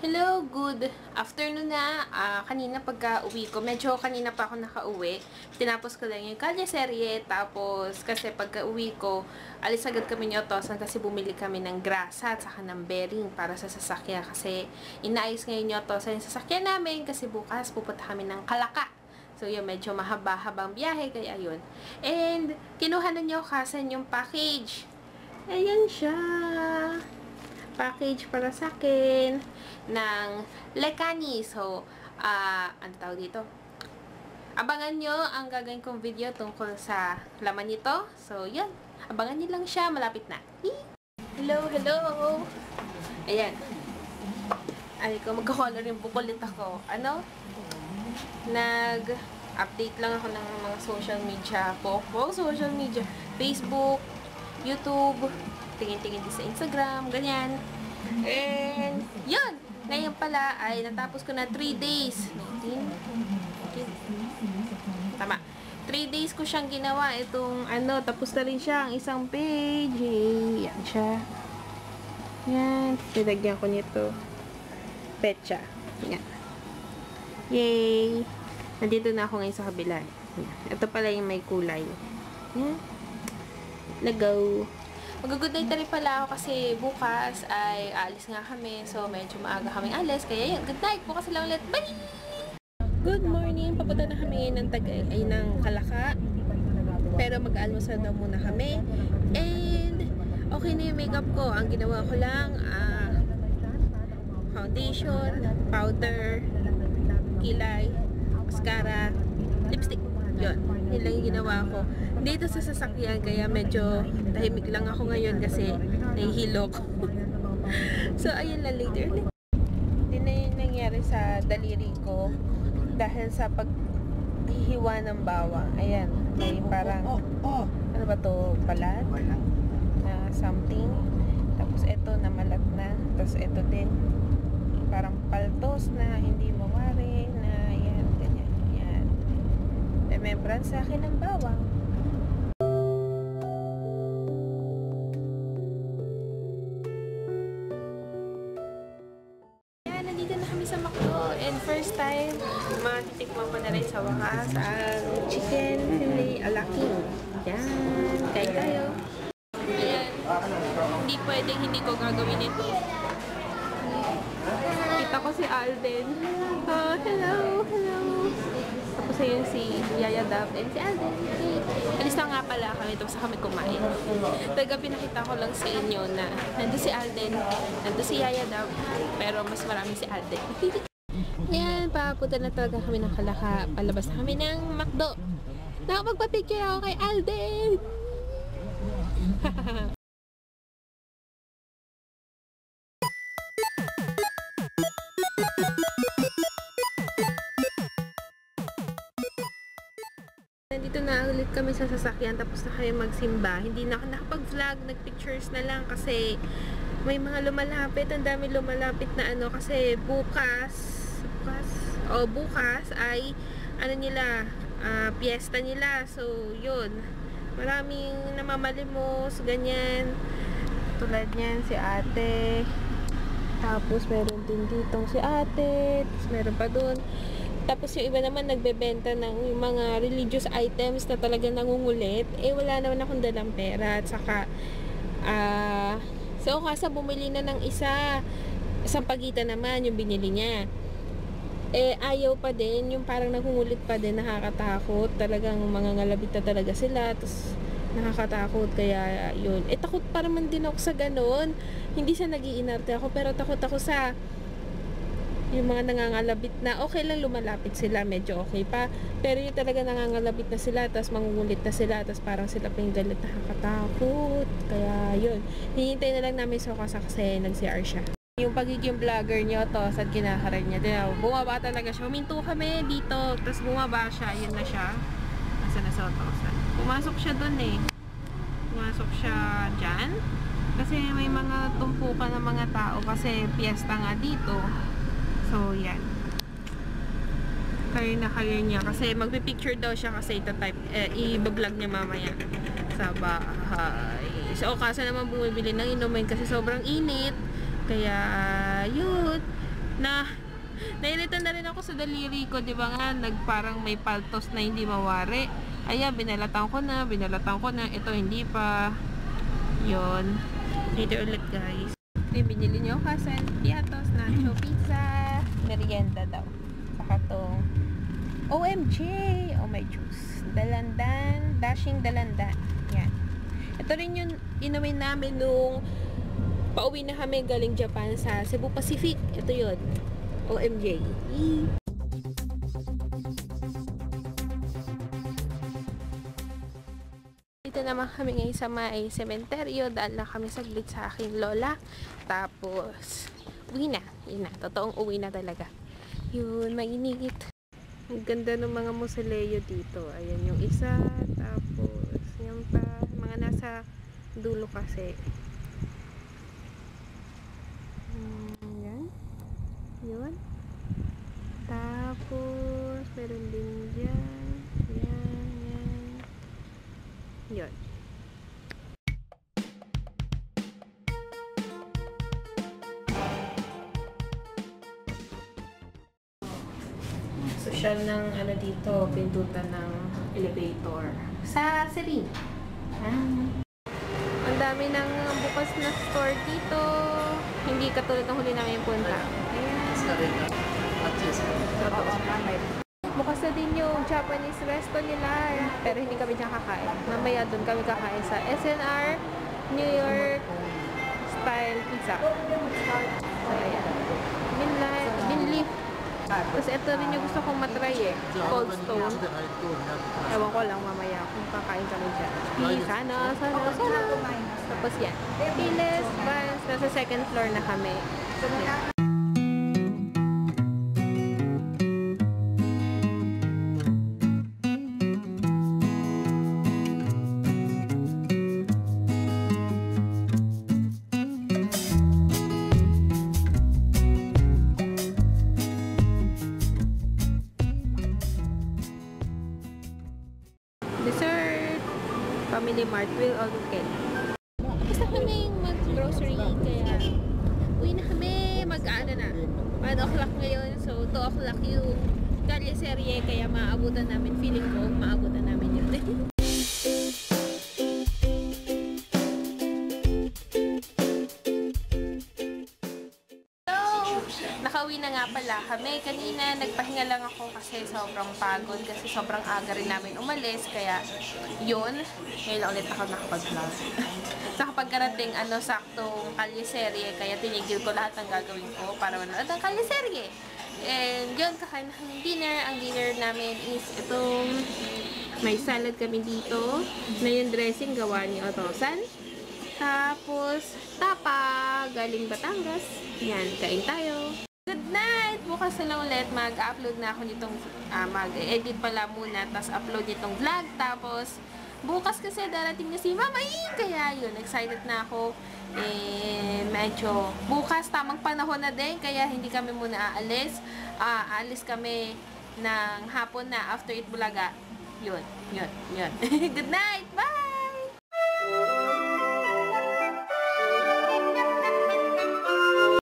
Hello, good afternoon na. Kanina pagka-uwi ko, medyo kanina pa ako nakauwi. Tinapos ko lang yung kalye-serye. Tapos, kasi pagka-uwi ko, alis agad kami ni Otosan kasi bumili kami ng grasa at saka ng bearing para sa sasakyan. Kasi inaayos ngayon ni Otosan yung sasakyan namin kasi bukas pupunta kami ng Kalaka. So, yun, medyo mahaba-habang biyahe, kaya yun. And, kinuha na niyo kasan yung package. Ayan siya. Package para sa akin ng Lekani. So, ano tawag dito? Abangan nyo ang gagawin kong video tungkol sa laman nito. So, yun. Abangan nyo lang siya. Malapit na. Hello, hello! Ayan. Ay ko, magka-coloring book ulit ako. Ano? Nag-update lang ako ng mga social media ko. Wow, social media. Facebook, YouTube, tingin-tingin din sa Instagram, ganyan. And, yun! Ngayon pala ay natapos ko na 3 days. 19? Tama. 3 days ko siyang ginawa. Itong, tapos na rin siya. Ang isang page. Yan siya. Yan. Nilagyan ko nito. Petsa. Yan. Yay! Nandito na ako ngayon sa kabila. Yan. Ito pala yung may kulay. Yan. Lagaw. Mag-good night na rin pala ako kasi bukas ay alis nga kami. So, medyo maaga kaming alis. Kaya yun, good night. Bukas lang ulit. Bye! Good morning. Papunta na kami ng ng Kalaka. Pero mag-almusal na muna kami. And, okay na yung makeup ko. Ang ginawa ko lang, foundation, powder, kilay, mascara, lipstick. Yun. Yun lang yung ginawa ko. Dito sa sasakyan, kaya medyo tahimik lang ako ngayon kasi nahihilo ko. So, ayun lang later. Hindi na yun nangyari sa daliri ko dahil sa paghihiwa ng bawang. Ayan. May parang, ano ba to? Balat? Na something. Tapos ito na malat na. Tapos ito din. Parang paltos na hindi mawari na ayan, ganyan. Ayan. Remembrance sa akin ng bawang. Sa McDo, and first time matitikman ko na rin sa wakas ang chicken filet ala king. Yan, kain tayo. Ayan, hindi pwedeng hindi ko gagawin ito. Kita ko si Alden. Oh, hello, hello. Tapos ayun si Yaya Dab and si Alden. Alis na nga pala kami, tapos kami kumain. Talaga pinakita ko lang sa inyo na nandun si Alden, nandun si Yaya Dab, pero mas marami si Alden. Ayan, papunta na talaga kami ng Kalaka. Palabas na kami ng McDo. Nakapagpa-picture ako kay Alden! Nandito na ulit kami sa sasakyan, tapos na kami magsimba. Hindi na ako nakapag-vlog, nag-pictures na lang kasi may mga lumalapit. Ang dami lumalapit na kasi bukas ay piyesta nila. So, yun. Maraming namamalimos, ganyan. Tulad niyan, si ate. Tapos, meron din ditong si ate. Tapos, meron pa dun. Tapos yung iba naman nagbebenta ng mga religious items na talaga nangungulit. Wala naman akong dalang pera. At saka, so kasa bumili na ng isang pagitan naman yung binili niya. Ayaw pa din. Yung parang nangungulit pa din. Nakakatakot. Talagang mga ngalabit na talaga sila. Tapos, nakakatakot. Kaya, yun. Takot pa naman din ako sa ganon. Hindi sa nag-iinarte ako. Pero takot ako sa yung mga nangangalabit na okay lang lumalapit sila, medyo okay pa, pero yung talaga nangangalabit na sila, tapos mangungulit na sila, tapos parang sila pa yung galit, nakakatakot. Kaya yun, hihintay na lang namin sa kasi nag-CR siya. Yung pagiging vlogger niyo to, sad kinakaran niya din, bumaba talaga siya, huminto kami dito, tapos bumaba siya, yun na siya, nasa na sa Otosan, pumasok siya dun pumasok siya dyan, kasi may mga tumpukan ng mga tao, kasi piyesta nga dito. So, yan. Kaya na kaya niya. Kasi magpipicture daw siya kasi i-vlog niya mamaya sa bahay. So, kasi naman bumibili ng inumin kasi sobrang init. Kaya, yun. Nairita na rin ako sa daliri ko, di ba nga, parang may paltos na hindi mawari. Ayan, binalatan ko na. Ito, hindi pa. Yun. Later ulit, guys. Ito yung binili nyo kasi piatos, nacho, pizza, merienda daw. Saka tong OMG! Oh my juice. Dalandan, dashing dalandan. Yan. Ito rin yung inumin namin nung pauwi na kami galing Japan sa Cebu Pacific. Ito yun. OMJ. Dito naman kami ngayon sa may sementeryo. Dahil na kami saglit sa aking lola. Tapos, uwi na. Yun na. Totoong uwi na talaga. Yun, mainit. Ang ganda ng mga mausoleo dito. Ayan yung isa. Tapos, yung pa. Mga nasa dulo kasi. Yan. Yun. Tapos, meron din dyan. Yan. Yun. Social ng ano dito, pintutan ng elevator. Sa Celine. Ang dami ng bukas na store dito. Hindi katulad ng huli namin punta. Ayan. Bukas na din yung Japanese resto nila. Pero hindi kami dyan kakain. Mamaya doon kami kakain sa SNR New York style pizza. So, ayan. Binleaf. Tapos ito rin yung gusto kong matry eh. Cold Stone. Ewan ko lang mamaya kung kakain kami dyan. Sana. Tapos yan. Piles, Vans. Nasa second floor na kami. Yan. Dessert. Family Mart will all okay. Basta kami mag-grocery kaya uwi na kami. Mag-ano na. 1 o'clock ngayon. So 2 o'clock yung serye kaya maabutan namin. Feeling ko maabutan namin yun. Nakauwi na nga pala kami. Kanina nagpahinga lang ako kasi sobrang pagod kasi sobrang aga rin namin umalis. Kaya yun, ngayon ulit ako nakapag-vlog. Sa pagkarating saktong kalyeserye kaya tinigil ko lahat ng gagawin ko para manood ng kalyeserye. And yun, kakain na kami dinner. Ang dinner namin is itong may salad kami dito na yung dressing gawa ni Otosan. Tapos tapa galing Batangas. Yan, kain tayo. Good night! Bukas na lang ulit, mag-upload na ako nitong, mag-edit pala muna, tapos upload nitong vlog, tapos bukas kasi darating na si Mama E! Kaya yun, excited na ako. Medyo bukas, tamang panahon na din, kaya hindi kami muna aalis. Aalis kami ng hapon na after Itbulaga. Yun. Good night! Bye!